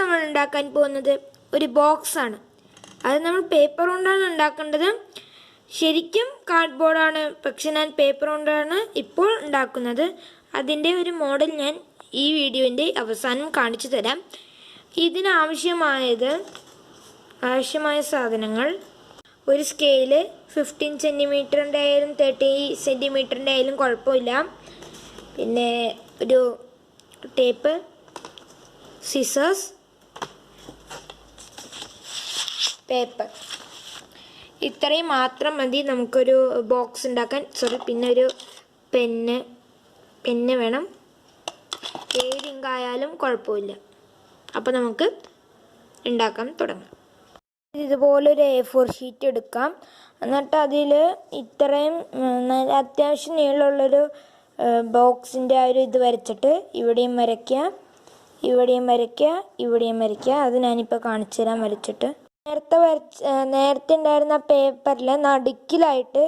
നമ്മൾ ഉണ്ടാക്കാൻ പോകുന്നത് ഒരു ബോക്സാണ്. അത് നമ്മൾ പേപ്പർ കൊണ്ടാണ് ഉണ്ടാക്കേണ്ടത്. ശരിക്കും കാർഡ്ബോർഡാണ്, പക്ഷെ ഞാൻ പേപ്പർ കൊണ്ടാണ് ഇപ്പോൾ ഉണ്ടാക്കുന്നത്. അതിൻ്റെ ഒരു മോഡൽ ഞാൻ ഈ വീഡിയോൻ്റെ അവസാനം കാണിച്ചു തരാം. ആവശ്യമായ സാധനങ്ങൾ: ഒരു സ്കെയില്, 15 സെൻറ്റിമീറ്ററിൻ്റെ ആയാലും 30 സെൻറ്റിമീറ്ററിൻ്റെ ആയാലും കുഴപ്പമില്ല. പിന്നെ ഒരു ടേപ്പ്, സിസേഴ്സ്, പേപ്പർ. ഇത്രയും മാത്രം മതി നമുക്കൊരു ബോക്സ് ഉണ്ടാക്കാൻ. പിന്നെ ഒരു പെന്ന് വേണം. ഏത് ഇങ്കായാലും കുഴപ്പമില്ല. അപ്പോൾ നമുക്ക് ഉണ്ടാക്കാൻ തുടങ്ങാം. ഇതുപോലൊരു A4 ഷീറ്റ് എടുക്കാം. എന്നിട്ട് അതിൽ ഇത്രയും അത്യാവശ്യം നീളമുള്ളൊരു ബോക്സിൻ്റെ ആ ഒരു ഇത് വരച്ചിട്ട് ഇവിടെയും വരയ്ക്കുക, ഇവിടെയും വരയ്ക്കുക. അത് ഞാനിപ്പോൾ കാണിച്ചു തരാൻ വരച്ചിട്ട്. നേരത്തെ ഉണ്ടായിരുന്ന പേപ്പറിൽ നടുക്കിലായിട്ട്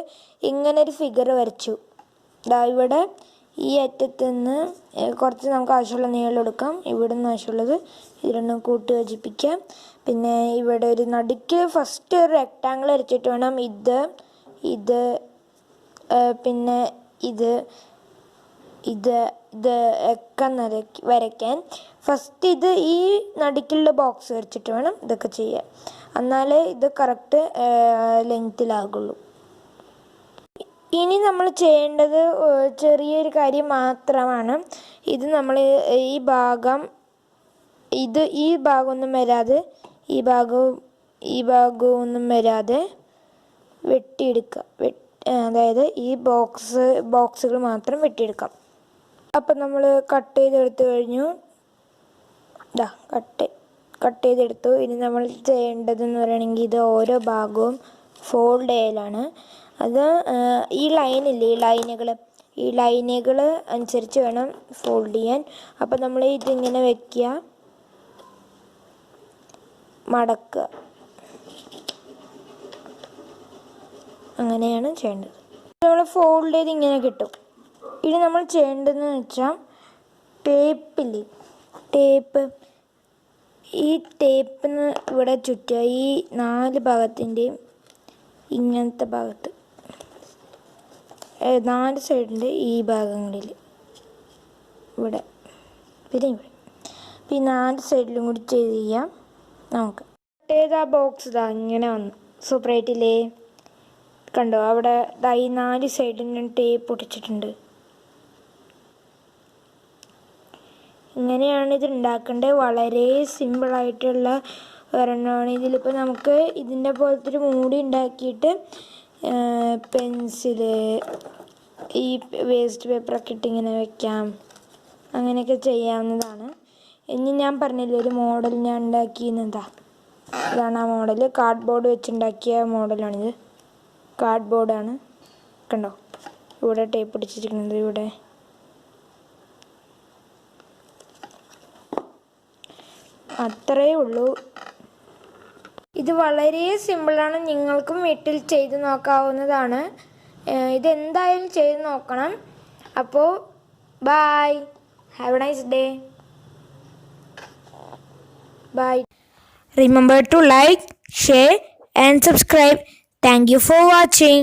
ഇങ്ങനൊരു ഫിഗർ വരച്ചു. ഇവിടെ ഈ അറ്റത്ത് നിന്ന് കുറച്ച് നമുക്ക് ആവശ്യമുള്ള നീളം എടുക്കാം. ഇവിടെ നിന്ന് ആവശ്യമുള്ളത് ഇത് രണ്ടും കൂട്ടി യോജിപ്പിക്കാം. പിന്നെ ഇവിടെ ഒരു നടുക്ക് ഫസ്റ്റ് ഒരു റെക്റ്റാങ്കിൾ വരച്ചിട്ട് വേണം പിന്നെ ഇത് ഒക്കെ വരയ്ക്കാൻ. ഫസ്റ്റ് ഈ നടുക്കുള്ള ബോക്സ് വരച്ചിട്ട് വേണം ഇതൊക്കെ ചെയ്യാൻ. എന്നാലേ ഇത് കറക്റ്റ് ലെങ്ത്തിലാകുള്ളൂ. ഇനി നമ്മൾ ചെയ്യേണ്ടത് ചെറിയൊരു കാര്യം മാത്രമാണ്. ഇത് നമ്മൾ ഈ ഭാഗമൊന്നും വരാതെ ഈ ഭാഗമൊന്നും വരാതെ വെട്ടിയെടുക്കുക. അതായത് ഈ ബോക്സുകൾ മാത്രം വെട്ടിയെടുക്കാം. അപ്പം നമ്മൾ കട്ട് ചെയ്തെടുത്തു കഴിഞ്ഞു. കട്ട് ചെയ്തെടുത്തു. ഇനി നമ്മൾ ചെയ്യേണ്ടതെന്ന് പറയുകയാണെങ്കിൽ ഇത് ഓരോ ഭാഗവും ഫോൾഡ് ചെയ്യലാണ്. അത് ഈ ലൈനുകൾ അനുസരിച്ച് വേണം ഫോൾഡ് ചെയ്യാൻ. അപ്പം നമ്മൾ ഇതിങ്ങനെ വയ്ക്കുക, മടക്കുക. അങ്ങനെയാണ് ചെയ്യേണ്ടത്. നമ്മൾ ഫോൾഡ് ചെയ്ത് ഇങ്ങനെ കിട്ടും. ഇനി നമ്മൾ ചെയ്യേണ്ടതെന്ന് വെച്ചാൽ ഈ ടേപ്പിന് ഇവിടെ ചുറ്റുക. ഈ 4 ഭാഗത്തിൻ്റെയും ഇങ്ങനത്തെ ഭാഗത്ത് 4 സൈഡിൻ്റെ ഈ ഭാഗങ്ങളിൽ ഇവിടെ പിന്നെ ഈ 4 സൈഡിലും കൂടി ചെയ്യാം. നമുക്ക് ആ ബോക്സ് ഇങ്ങനെ വന്നു. സൂപ്പറായിട്ടില്ലേ? കണ്ടോ? അവിടെ ഈ 4 സൈഡിൽ ഞാൻ ടേപ്പ് ഒട്ടിച്ചിട്ടുണ്ട്. ഇങ്ങനെയാണ് ഇത് ഉണ്ടാക്കേണ്ടത്. വളരെ സിമ്പിളായിട്ടുള്ള ഒരെണ്ണമാണ്. ഇതിലിപ്പോൾ നമുക്ക് ഇതിൻ്റെ പോലത്തെ ഒരു മൂടി ഉണ്ടാക്കിയിട്ട് പെൻസില്, ഈ വേസ്റ്റ് പേപ്പറൊക്കെ ഇട്ട് ഇങ്ങനെ വെക്കാം. അങ്ങനെയൊക്കെ ചെയ്യാവുന്നതാണ്. ഇനി ഞാൻ പറഞ്ഞില്ലേ ഒരു മോഡൽ ഞാൻ ഉണ്ടാക്കിയെന്നതാ. ഇതാണ് ആ മോഡൽ. കാർഡ്ബോർഡ് വെച്ചുണ്ടാക്കിയ മോഡലാണിത്. കാർഡ്ബോർഡാണ്. കണ്ടോ? ഇവിടെ ടേപ്പ് പിടിച്ചിരിക്കുന്നത്. ഇവിടെ അത്രയേ ഉള്ളൂ. ഇത് വളരെ സിമ്പിളാണ്. നിങ്ങൾക്കും വീട്ടിൽ ചെയ്ത് നോക്കാവുന്നതാണ്. ഇതെന്തായാലും ചെയ്ത് നോക്കണം. അപ്പോൾ bye, have a nice day. Bye. Remember to like, share and subscribe. Thank you for watching.